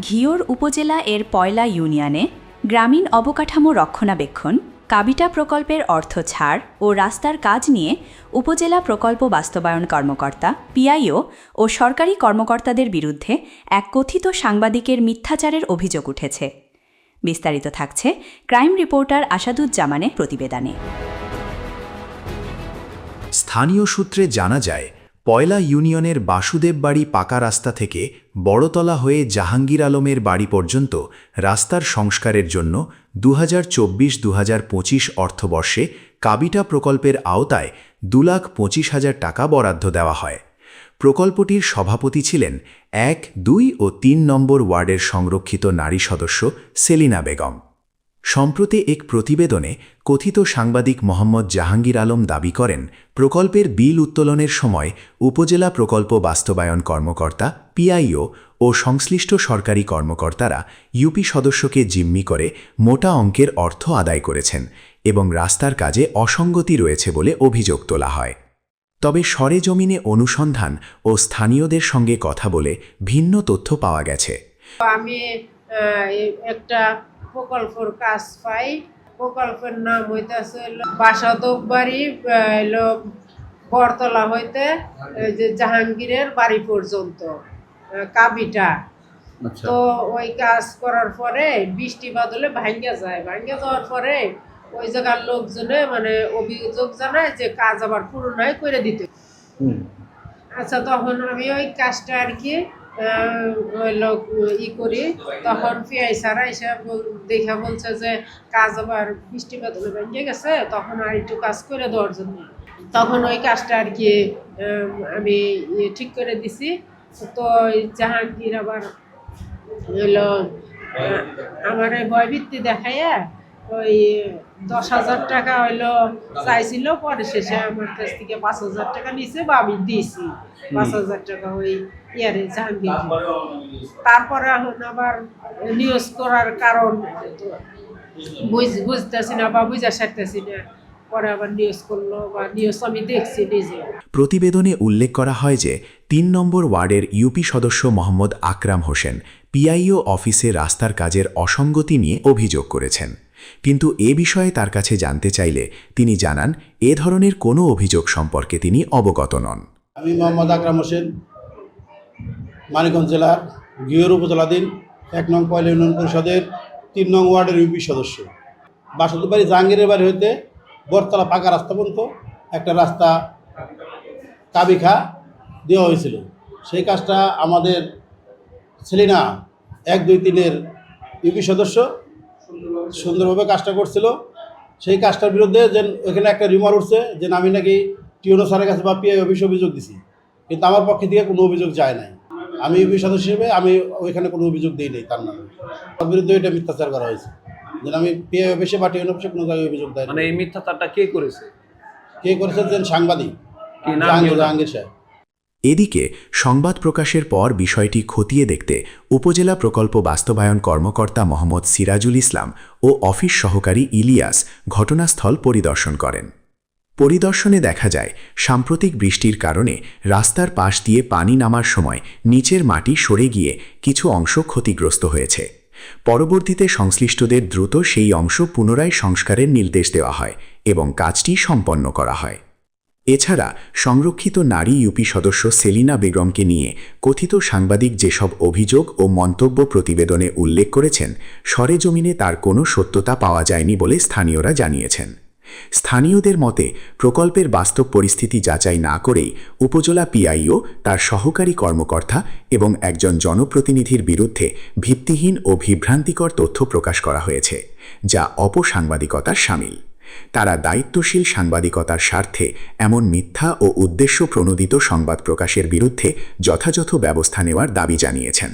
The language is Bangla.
ঘিওর উপজেলা এর পয়লা ইউনিয়নে গ্রামীণ অবকাঠামো রক্ষণাবেক্ষণ, কাবিটা প্রকল্পের অর্থ ছাড় ও রাস্তার কাজ নিয়ে উপজেলা প্রকল্প বাস্তবায়ন কর্মকর্তা, পিআইও ও সরকারি কর্মকর্তাদের বিরুদ্ধে এক কথিত সাংবাদিকের মিথ্যাচারের অভিযোগ উঠেছে। বিস্তারিত থাকছে ক্রাইম রিপোর্টার আসাদুজ্জামানের প্রতিবেদনে। স্থানীয় সূত্রে জানা যায়, পয়লা ইউনিয়নের বাসুদেব বাড়ি পাকা রাস্তা থেকে বড়তলা হয়ে জাহাঙ্গীর আলমের বাড়ি পর্যন্ত রাস্তার সংস্কারের জন্য 2024-2025 অর্থবর্ষে কাবিটা প্রকল্পের আওতায় 2,25,000 টাকা বরাদ্দ দেওয়া হয়। প্রকল্পটির সভাপতি ছিলেন 1, 2 ও 3 নম্বর ওয়ার্ডের সংরক্ষিত নারী সদস্য সেলিনা বেগম। সম্প্রতি এক প্রতিবেদনে কথিত সাংবাদিক মোহাম্মদ জাহাঙ্গীর আলম দাবি করেন, প্রকল্পের বিল উত্তোলনের সময় উপজেলা প্রকল্প বাস্তবায়ন কর্মকর্তা, পিআইও ও সংশ্লিষ্ট সরকারি কর্মকর্তারা ইউপি সদস্যকে জিম্মি করে মোটা অঙ্কের অর্থ আদায় করেছেন এবং রাস্তার কাজে অসঙ্গতি রয়েছে বলে অভিযোগ তোলা হয়। তবে সরেজমিনে অনুসন্ধান ও স্থানীয়দের সঙ্গে কথা বলে ভিন্ন তথ্য পাওয়া গেছে। আমি একটা প্রকল্পের কাজ পাই। প্রকল্পের নাম হইতেছে বাসুদেব বাড়ি, বড়তলা হইতে যে জাহাঙ্গীরের বাড়ি পর্যন্ত কাবিটা। তো ওই কাজ করার পরে বৃষ্টি বাদলে ভাঙ্গা যায়। ভাঙ্গা যাওয়ার পরে ওই জায়গার লোকজনে মানে অভিযোগ জানায় যে কাজ আবার পুনরায় করে দিতে। আচ্ছা, তখন আমি ওই কাজটা আর কি করি। তখন পিআই স্যার এসে দেখা বলছে যে কাজ আবার বৃষ্টি বাদলে ভেঙে গেছে, তখন আর একটু কাজ করে দেওয়ার জন্য। তখন ওই কাজটা আর কি আমি ঠিক করে দিছি। তো জাহাঙ্গীর আবার আমার ভয়ভিত্তি দেখাইয়া ওই 10,000 টাকা চাইছিল। পরে শেষে আমার কাছ থেকে 5,000 টাকা নিছে বা আমি দিয়েছি 5,000 টাকা ওই জাহাঙ্গীর। তারপরে এখন আবার নিউজ করার কারণ বুঝতেছি না বা বুঝা সারতেছি না। পরে আবার নিউজ করলো বা নিউজ আমি দেখছি নিজে। প্রতিবেদনে উল্লেখ করা হয় যে 3 নম্বর ওয়ার্ডের ইউপি সদস্য মোহাম্মদ আকরাম হোসেন পিআইও অফিসে রাস্তার কাজের অসঙ্গতি নিয়ে অভিযোগ করেছেন, কিন্তু এ বিষয়ে তার কাছে জানতে চাইলে তিনি জানান এ ধরনের কোনো অভিযোগ সম্পর্কে তিনি অবগত নন। আমি মোহাম্মদ আকরাম হোসেন, মানিকগঞ্জ জেলার ঘিওর উপজেলাধীন 1 নং পয়লা ইউনিয়ন পরিষদের 3 নং ওয়ার্ডের ইউপি সদস্য। বাসুদেব বাড়ি জাহাঙ্গীরের বাড়ি হইতে বড়তলা পাকা রাস্তা পর্যন্ত একটা রাস্তা কাবিখা দেওয়া হয়েছিল। সেই কাজটা আমাদের সেলিনা 1, 2, 3-এর ইউপি সদস্য সুন্দরভাবে কাজটা করছিল। সেই কাজটার বিরুদ্ধে যে ওইখানে একটা রিউমার উঠছে যে আমি নাকি টিওনো স্যারের কাছে বা পিআই অফিসে অভিযোগ দিছি, কিন্তু আমার পক্ষে থেকে কোনো অভিযোগ যায় নাই। আমি ইউপি সদস্য হিসেবে আমি ওইখানে কোনো অভিযোগ দিই নাই। তার নামে তার বিরুদ্ধে এটা মিথ্যাচার করা হয়েছে। যেন আমি পিআই অফিসে বা টিওনো অফিসে কোনো জায়গায় অভিযোগ দেয়। মানে এই মিথ্যাচারটা কে করেছে? যে সাংবাদিক জাহাঙ্গীর সাহেব। এদিকে সংবাদ প্রকাশের পর বিষয়টি খতিয়ে দেখতে উপজেলা প্রকল্প বাস্তবায়ন কর্মকর্তা মোহাম্মদ সিরাজুল ইসলাম ও অফিস সহকারী ইলিয়াস ঘটনাস্থল পরিদর্শন করেন। পরিদর্শনে দেখা যায়, সাম্প্রতিক বৃষ্টির কারণে রাস্তার পাশ দিয়ে পানি নামার সময় নিচের মাটি সরে গিয়ে কিছু অংশ ক্ষতিগ্রস্ত হয়েছে। পরবর্তীতে সংশ্লিষ্টদের দ্রুত সেই অংশ পুনরায় সংস্কারের নির্দেশ দেওয়া হয় এবং কাজটি সম্পন্ন করা হয়। এছাড়া সংরক্ষিত নারী ইউপি সদস্য সেলিনা বেগমকে নিয়ে কথিত সাংবাদিক যেসব অভিযোগ ও মন্তব্য প্রতিবেদনে উল্লেখ করেছেন, সরেজমিনে তার কোনো সত্যতা পাওয়া যায়নি বলে স্থানীয়রা জানিয়েছেন। স্থানীয়দের মতে, প্রকল্পের বাস্তব পরিস্থিতি যাচাই না করেই উপজেলা পিআইও, তার সহকারী কর্মকর্তা এবং একজন জনপ্রতিনিধির বিরুদ্ধে ভিত্তিহীন ও বিভ্রান্তিকর তথ্য প্রকাশ করা হয়েছে, যা অপসাংবাদিকতার শামিল। তারা দায়িত্বশীল সাংবাদিকতার স্বার্থে এমন মিথ্যা ও উদ্দেশ্য প্রণোদিত সংবাদ প্রকাশের বিরুদ্ধে যথাযথ ব্যবস্থা নেওয়ার দাবি জানিয়েছেন।